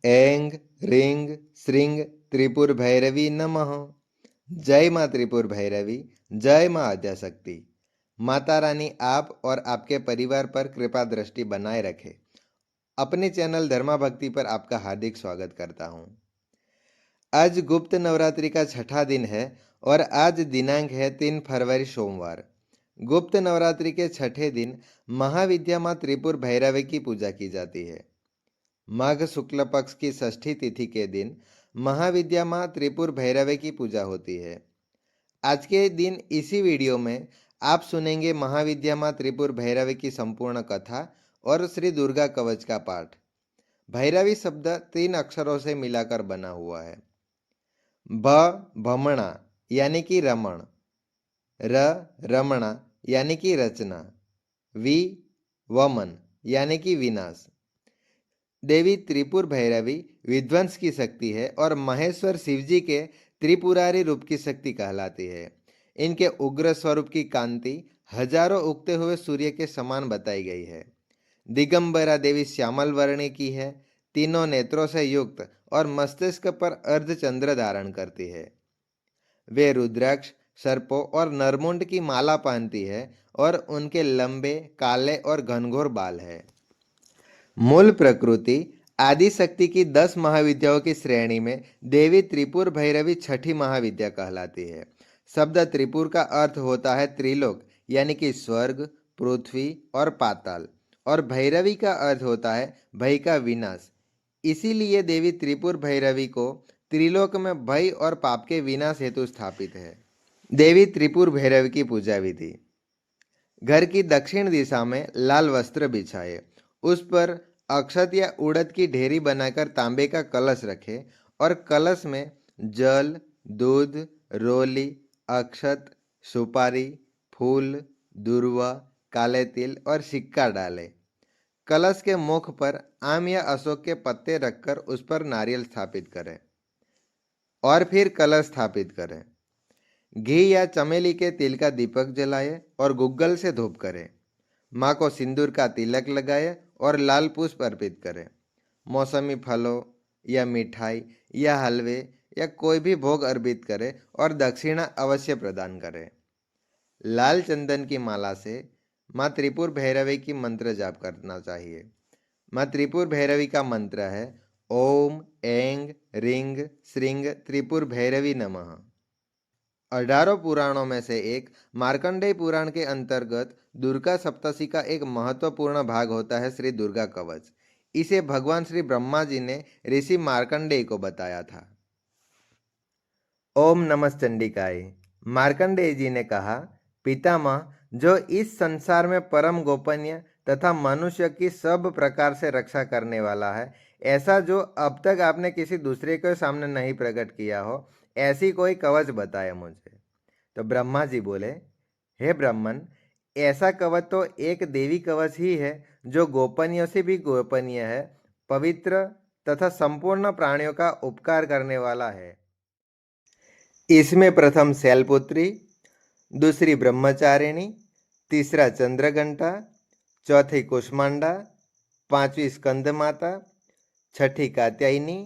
ऐंग ह्रीं श्रीं त्रिपुर भैरवी नमः। जय माँ त्रिपुर भैरवी, जय माँ आद्याशक्ति। माता रानी आप और आपके परिवार पर कृपा दृष्टि बनाए रखे। अपने चैनल धर्मा भक्ति पर आपका हार्दिक स्वागत करता हूँ। आज गुप्त नवरात्रि का छठा दिन है और आज दिनांक है 3 फरवरी सोमवार। गुप्त नवरात्रि के छठे दिन महाविद्या माँ त्रिपुर भैरवी की पूजा की जाती है। माघ शुक्ल पक्ष की षष्ठी तिथि के दिन महाविद्या माँ त्रिपुर भैरवी की पूजा होती है। आज के दिन इसी वीडियो में आप सुनेंगे महाविद्या माँ त्रिपुर भैरवी की संपूर्ण कथा और श्री दुर्गा कवच का पाठ। भैरवी शब्द 3 अक्षरों से मिलाकर बना हुआ है। भ भमणा यानी कि रमण, र रमणा यानी कि रचना, वि वमन यानी कि विनाश। देवी त्रिपुर भैरवी विध्वंस की शक्ति है और महेश्वर शिवजी के त्रिपुरारी रूप की शक्ति कहलाती है। इनके उग्र स्वरूप की कांति हजारों उगते हुए सूर्य के समान बताई गई है। दिगंबरा देवी श्यामल वर्णी की है, तीनों नेत्रों से युक्त और मस्तिष्क पर अर्धचंद्र धारण करती है। वे रुद्राक्ष, सर्पों और नरमुंड की माला पहनती है और उनके लंबे, काले और घनघोर बाल है। मूल प्रकृति आदि शक्ति की 10 महाविद्याओं की श्रेणी में देवी त्रिपुर भैरवी छठी महाविद्या कहलाती है। शब्द त्रिपुर का अर्थ होता है त्रिलोक यानी कि स्वर्ग, पृथ्वी और पाताल, और भैरवी का अर्थ होता है भय का विनाश। इसीलिए देवी त्रिपुर भैरवी को त्रिलोक में भय और पाप के विनाश हेतु स्थापित है। देवी त्रिपुर भैरवी की पूजा विधि। घर की दक्षिण दिशा में लाल वस्त्र बिछाए, उस पर अक्षत या उड़द की ढेरी बनाकर तांबे का कलश रखे और कलश में जल, दूध, रोली, अक्षत, सुपारी, फूल, दुर्वा, काले तिल और सिक्का डालें। कलश के मुख पर आम या अशोक के पत्ते रखकर उस पर नारियल स्थापित करें और फिर कलश स्थापित करें। घी या चमेली के तिल का दीपक जलाए और गुग्गल से धूप करें। माँ को सिंदूर का तिलक लगाए और लाल पुष्प अर्पित करें। मौसमी फलों या मिठाई या हलवे या कोई भी भोग अर्पित करें और दक्षिणा अवश्य प्रदान करें। लाल चंदन की माला से माँ त्रिपुर भैरवी की मंत्र जाप करना चाहिए। माँ त्रिपुर भैरवी का मंत्र है ओम ऐंग ह्रीं श्रीं त्रिपुर भैरवी नमः। 18 पुराणों में से एक मार्कंडेय पुराण के अंतर्गत दुर्गा सप्तशती का एक महत्वपूर्ण भाग होता है श्री दुर्गा कवच। इसे भगवान श्री ब्रह्मा जी ने ऋषि मार्कंडेय को बताया था। ओम नमः चंडिकाय। मार्कंडेय जी ने कहा, पितामह, जो इस संसार में परम गोपनीय तथा मनुष्य की सब प्रकार से रक्षा करने वाला है, ऐसा जो अब तक आपने किसी दूसरे के सामने नहीं प्रकट किया हो, ऐसी कोई कवच बताए मुझे। तो ब्रह्मा जी बोले, हे ब्राह्मण, ऐसा कवच तो एक देवी कवच ही है जो गोपनीय से भी गोपनीय है, पवित्र तथा संपूर्ण प्राणियों का उपकार करने वाला है। इसमें प्रथम शैलपुत्री, दूसरी ब्रह्मचारिणी, तीसरा चंद्रघंटा, चौथी कुष्मांडा, पांचवी स्कंद माता, छठी कात्यायनी,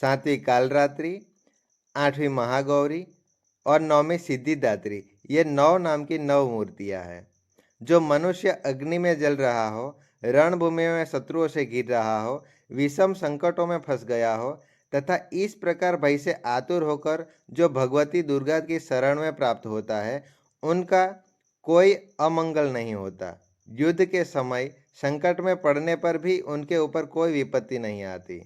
सातवीं कालरात्रि, आठवीं महागौरी और नौवीं सिद्धिदात्री, ये 9 नाम की 9 मूर्तियां हैं। जो मनुष्य अग्नि में जल रहा हो, रणभूमि में शत्रुओं से घिर रहा हो, विषम संकटों में फंस गया हो तथा इस प्रकार भय से आतुर होकर जो भगवती दुर्गा की शरण में प्राप्त होता है, उनका कोई अमंगल नहीं होता। युद्ध के समय संकट में पड़ने पर भी उनके ऊपर कोई विपत्ति नहीं आती।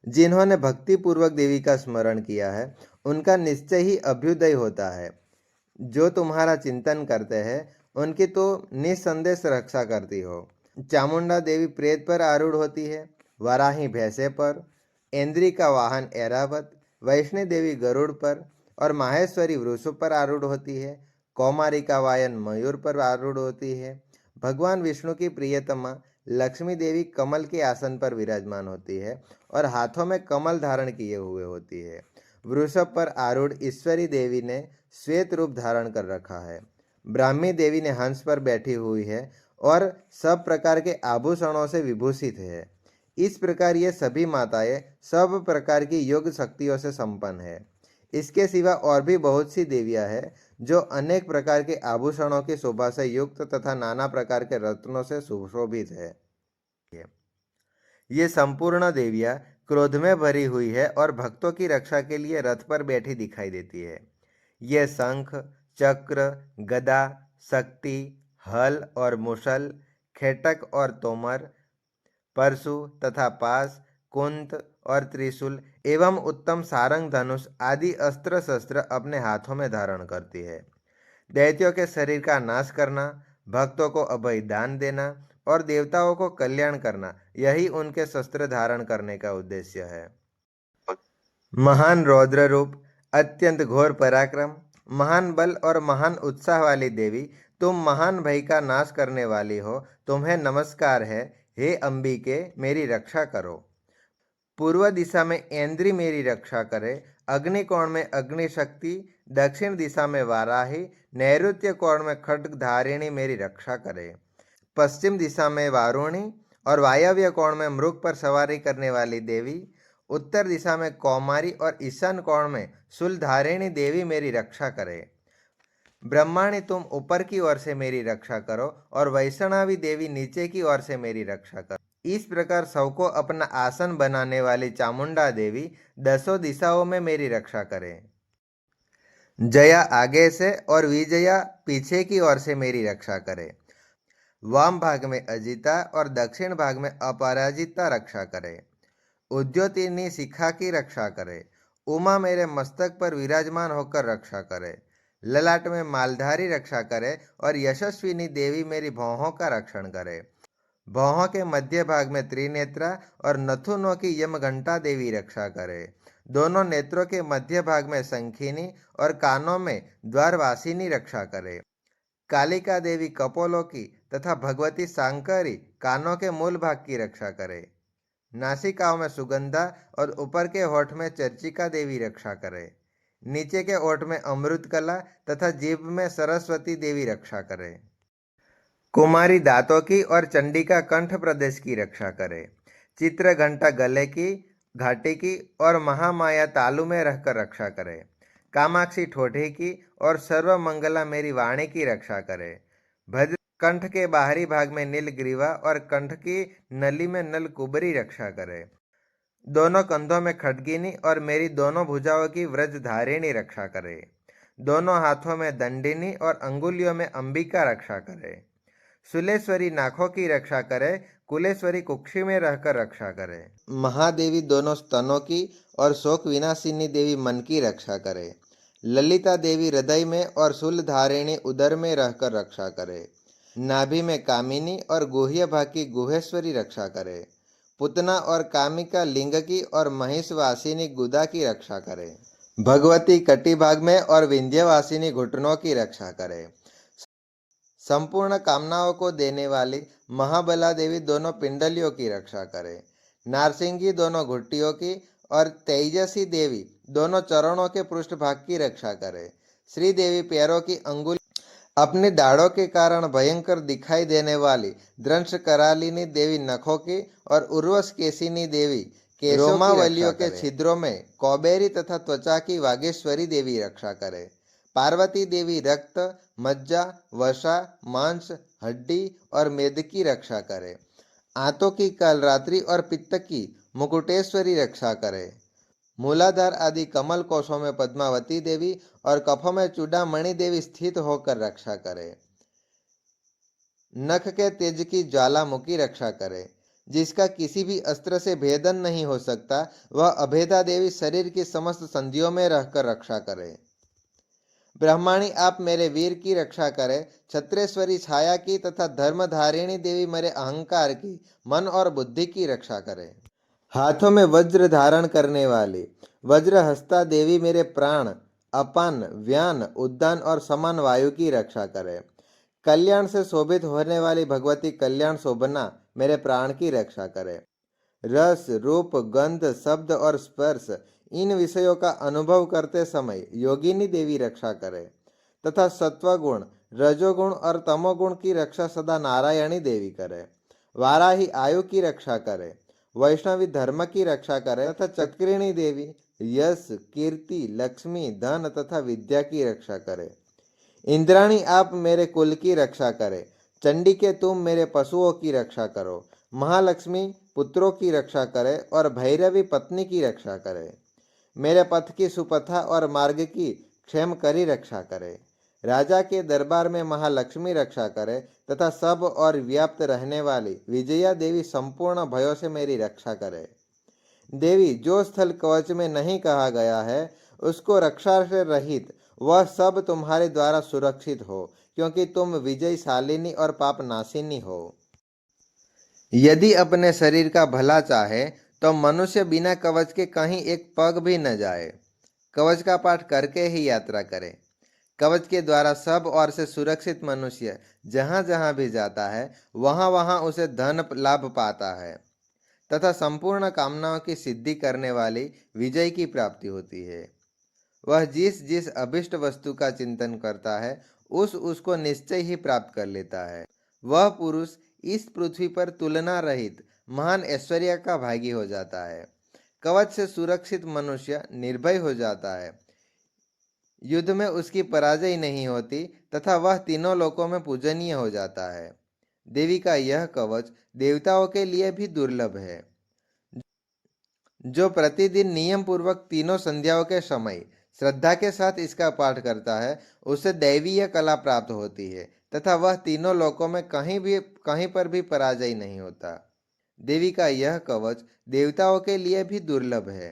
जिन्होंने भक्ति पूर्वक देवी का स्मरण किया है, उनका निश्चय ही अभ्युदय होता है। जो तुम्हारा चिंतन करते हैं, उनकी तो निसंदेह रक्षा करती हो। चामुंडा देवी प्रेत पर आरूढ़ होती है, वाराही भैंसे पर, इंद्री का वाहन ऐरावत, वैष्णवी देवी गरुड़ पर और माहेश्वरी वृषभ पर आरूढ़ होती है। कौमारी का वायन मयूर पर आरूढ़ होती है। भगवान विष्णु की प्रियतमा लक्ष्मी देवी कमल के आसन पर विराजमान होती है और हाथों में कमल धारण किए हुए होती है। वृषभ पर आरूढ़ ईश्वरी देवी ने श्वेत रूप धारण कर रखा है। ब्राह्मी देवी ने हंस पर बैठी हुई है और सब प्रकार के आभूषणों से विभूषित है। इस प्रकार ये सभी माताएं सब प्रकार की योग शक्तियों से संपन्न है। इसके सिवा और भी बहुत सी देवियां हैं जो अनेक प्रकार के आभूषणों की शोभा से युक्त तथा नाना प्रकार के रत्नों से सुशोभित है। ये संपूर्ण देवियां क्रोध में भरी हुई है और भक्तों की रक्षा के लिए रथ पर बैठी दिखाई देती है। ये शंख, चक्र, गदा, शक्ति, हल और मुसल, खेटक और तोमर, परशु तथा पास, कुंत और त्रिशूल एवं उत्तम सारंग, धनुष आदि अस्त्र शस्त्र अपने हाथों में धारण करती है। दैत्यों के शरीर का नाश करना, भक्तों को अभय दान देना और देवताओं को कल्याण करना, यही उनके शस्त्र धारण करने का उद्देश्य है। महान रौद्र रूप, अत्यंत घोर पराक्रम, महान बल और महान उत्साह वाली देवी, तुम महान भय का नाश करने वाली हो, तुम्हें नमस्कार है। हे अंबिके, मेरी रक्षा करो। पूर्व दिशा में ऐन्द्री मेरी रक्षा करे, अग्निकोण में अग्निशक्ति, दक्षिण दिशा में वाराही, नैऋत्य कोण में खड्गधारिणी मेरी रक्षा करे, पश्चिम दिशा में वारुणी और वायव्य कोण में मृग पर सवारी करने वाली देवी, उत्तर दिशा में कौमारी और ईशान कोण में शूलधारिणी देवी मेरी रक्षा करे। ब्रह्माणी, तुम ऊपर की ओर से मेरी रक्षा करो और वैष्णवी देवी नीचे की ओर से मेरी रक्षा करो। इस प्रकार सबको अपना आसन बनाने वाली चामुंडा देवी दसों दिशाओं में मेरी रक्षा करे। जया आगे से और विजया पीछे की ओर से मेरी रक्षा करे। वाम भाग में अजिता और दक्षिण भाग में अपराजिता रक्षा करे। उद्योतिनी शिखा की रक्षा करे। उमा मेरे मस्तक पर विराजमान होकर रक्षा करे। ललाट में मालधारी रक्षा करे और यशस्विनी देवी मेरी भौहों का रक्षण करे। भौहों के मध्य भाग में त्रिनेत्रा और नथुनों की यमघंटा देवी रक्षा करे। दोनों नेत्रों के मध्य भाग में शंखिनी और कानों में द्वारवासिनी रक्षा करे। कालिका देवी कपोलों की तथा भगवती सांकरी कानों के मूल भाग की रक्षा करे। नासिकाओं में सुगंधा और ऊपर के होठ में चर्चिका देवी रक्षा करे। नीचे के ओठ में अमृत कला तथा जीभ में सरस्वती देवी रक्षा करे। कुमारी दांतों की और चंडिका कंठ प्रदेश की रक्षा करे। चित्र घंटा गले की, घाटी की और महामाया तालु में रहकर रक्षा करे। कामाक्षी ठोठी की और सर्वमंगला मेरी वाणी की रक्षा करे। भद्र कंठ के बाहरी भाग में नीलग्रीवा और कंठ की नली में नलकुबरी रक्षा करे। दोनों कंधों में खड्गिनी और मेरी दोनों भुजाओं की व्रजधारिणी रक्षा करे। दोनों हाथों में दंडिनी और अंगुलियों में अंबिका रक्षा करे। सुलेश्वरी नाखों की रक्षा करे। कुलेश्वरी कुक्षी में रहकर रक्षा करे। महादेवी दोनों स्तनों की और शोक विनाशिनी देवी मन की रक्षा करे। ललिता देवी हृदय में और शूलधारिणी उदर में रहकर रक्षा करे। नाभि में कामिनी और गुह्य भाग की गुहेश्वरी रक्षा करे। पुतना और कामिका लिंग की और महिषवासिनी गुदा की रक्षा करे। भगवती कटी भाग में और विंध्यवासिनी घुटनों की रक्षा करे। संपूर्ण कामनाओं को देने वाली महाबला देवी दोनों पिंडलियों की रक्षा करे। नारसिंगी दोनों घुट्टियों की और तेजसी देवी दोनों चरणों के पृष्ठ भाग की रक्षा करे। श्री देवी पैरों की अंगुली अपने दाढ़ों के कारण भयंकर दिखाई देने वाली द्रंश करालिनी देवी नखों की और उर्वश केशिनी देवी के रोमावलियों के छिद्रों में कौबेरी तथा त्वचा की वागेश्वरी देवी रक्षा करे। पार्वती देवी रक्त, मज्जा, वसा, मांस, हड्डी और मेद की रक्षा करे। आंतों की कालरात्रि और पित्त की मुकुटेश्वरी रक्षा करे। मूलाधार आदि कमल कोशों में पद्मावती देवी और कफों में चूड़ामणि देवी स्थित होकर रक्षा करे। नख के तेज की ज्वालामुखी रक्षा करे। जिसका किसी भी अस्त्र से भेदन नहीं हो सकता, वह अभेदा देवी शरीर की समस्त संधियों में रहकर रक्षा करे। ब्रह्माणी, आप मेरे वीर की रक्षा करे। छत्रेश्वरी छाया की तथा धर्मधारिणी देवी मेरे अहंकार की, मन और बुद्धि की रक्षा करे। हाथों में वज्र धारण करने वाली वज्रहस्ता देवी मेरे प्राण, अपान, व्यान, उद्दान और समान वायु की रक्षा करे। कल्याण से शोभित होने वाली भगवती कल्याण शोभना मेरे प्राण की रक्षा करे। रस, रूप, गंध, शब्द और स्पर्श इन विषयों का अनुभव करते समय योगिनी देवी रक्षा करे तथा सत्वगुण, रजोगुण और तमोगुण की रक्षा सदा नारायणी देवी करे। वाराही आयु की रक्षा करे। वैष्णवी धर्म की रक्षा करे तथा चक्रिणी देवी यश, कीर्ति, लक्ष्मी, धन तथा विद्या की रक्षा करे। इंद्राणी आप मेरे कुल की रक्षा करे। चंडी के तुम मेरे पशुओं की रक्षा करो। महालक्ष्मी पुत्रों की रक्षा करे और भैरवी पत्नी की रक्षा करे। मेरे पथ की सुपथा और मार्ग की क्षेम करी रक्षा करे। राजा के दरबार में महालक्ष्मी रक्षा करे तथा सब और व्याप्त रहने वाली विजया देवी संपूर्ण भयों से मेरी रक्षा करे। देवी जो स्थल कवच में नहीं कहा गया है उसको रक्षा से रहित वह सब तुम्हारे द्वारा सुरक्षित हो, क्योंकि तुम विजयशालिनी और पाप नाशिनी हो। यदि अपने शरीर का भला चाहे तो मनुष्य बिना कवच के कहीं एक पग भी न जाए। कवच का पाठ करके ही यात्रा करे। कवच के द्वारा सब ओर से सुरक्षित मनुष्य जहाँ जहाँ भी जाता है वहाँ वहाँ उसे धन लाभ पाता है तथा संपूर्ण कामनाओं की सिद्धि करने वाली विजय की प्राप्ति होती है। वह जिस जिस अभिष्ट वस्तु का चिंतन करता है उसको निश्चय ही प्राप्त कर लेता है। वह पुरुष इस पृथ्वी पर तुलना रहित महान ऐश्वर्य का भागी हो जाता है। कवच से सुरक्षित मनुष्य निर्भय हो जाता है। युद्ध में उसकी पराजय नहीं होती तथा वह तीनों लोकों में पूजनीय हो जाता है। देवी का यह कवच देवताओं के लिए भी दुर्लभ है। जो प्रतिदिन नियम पूर्वक तीनों संध्याओं के समय श्रद्धा के साथ इसका पाठ करता है उसे दैवीय कला प्राप्त होती है तथा वह तीनों लोकों में कहीं पर भी पराजय नहीं होता। देवी का यह कवच देवताओं के लिए भी दुर्लभ है।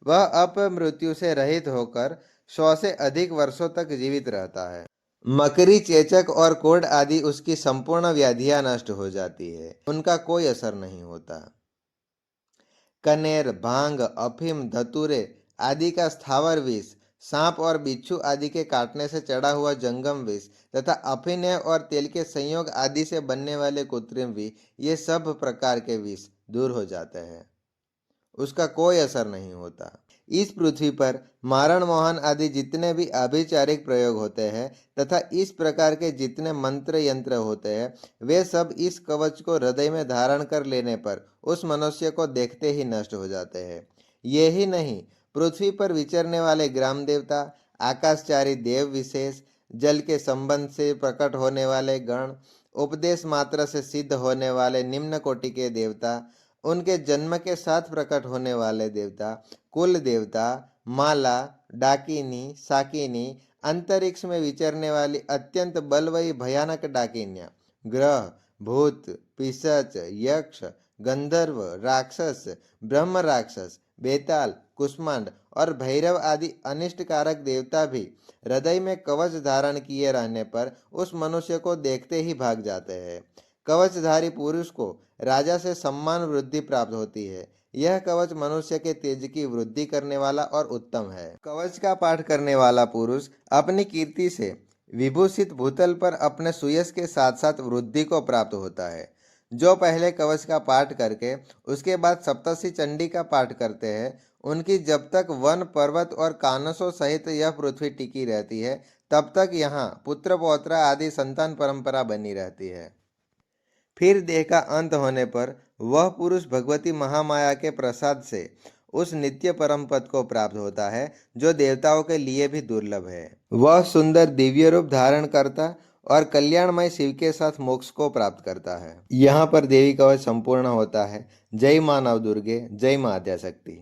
वह अपमृत्यु से रहित होकर 100 से अधिक वर्षों तक जीवित रहता है। मकरी, चेचक और कोढ़ आदि उसकी संपूर्ण व्याधियां नष्ट हो जाती है, उनका कोई असर नहीं होता। कनेर, भांग, अफीम, धतूरे आदि का स्थावर विष, सांप और बिच्छू आदि के काटने से चढ़ा हुआ जंगम विष तथा अफीम और तेल के संयोग आदि से बनने वाले कृत्रिम विष, ये सब प्रकार के विष दूर हो जाते हैं, उसका कोई असर नहीं होता। इस पृथ्वी पर मारण मोहन आदि जितने भी आभिचारिक प्रयोग होते हैं तथा इस प्रकार के जितने मंत्र यंत्र होते हैं वे सब इस कवच को हृदय में धारण कर लेने पर उस मनुष्य को देखते ही नष्ट हो जाते हैं। ये ही नहीं, पृथ्वी पर विचरने वाले ग्राम देवता, आकाशचारी देव विशेष, जल के संबंध से प्रकट होने वाले गण, उपदेश मात्र से सिद्ध होने वाले निम्न कोटि के देवता, उनके जन्म के साथ प्रकट होने वाले देवता, कुल देवता, माला, डाकिनी, साकिनी, अंतरिक्ष में विचरने वाली अत्यंत बलवई भयानक डाकिनियां, ग्रह, भूत, पिशाच, यक्ष, गंधर्व, राक्षस, ब्रह्म राक्षस, बेताल, कुष्मांड और भैरव आदि अनिष्टकारक देवता भी हृदय में कवच धारण किए रहने पर उस मनुष्य को देखते ही भाग जाते हैं। कवचधारी पुरुष को राजा से सम्मान वृद्धि प्राप्त होती है। यह कवच मनुष्य के तेज की वृद्धि करने वाला और उत्तम है। कवच का पाठ करने वाला पुरुष अपनी कीर्ति से विभूषित भूतल पर अपने सुयश के साथ साथ वृद्धि को प्राप्त होता है। जो पहले कवच का पाठ करके उसके बाद सप्तशी चंडी का पाठ करते हैं उनकी जब तक वन, पर्वत और कानसों सहित यह पृथ्वी टिकी रहती है तब तक यहाँ पुत्र पौत्र आदि संतान परंपरा बनी रहती है। फिर देह का अंत होने पर वह पुरुष भगवती महामाया के प्रसाद से उस नित्य परम पद को प्राप्त होता है जो देवताओं के लिए भी दुर्लभ है। वह सुंदर दिव्य रूप धारण करता और कल्याणमय शिव के साथ मोक्ष को प्राप्त करता है। यहाँ पर देवी कवच संपूर्ण होता है। जय माँ नव दुर्गे, जय माँ आद्याशक्ति।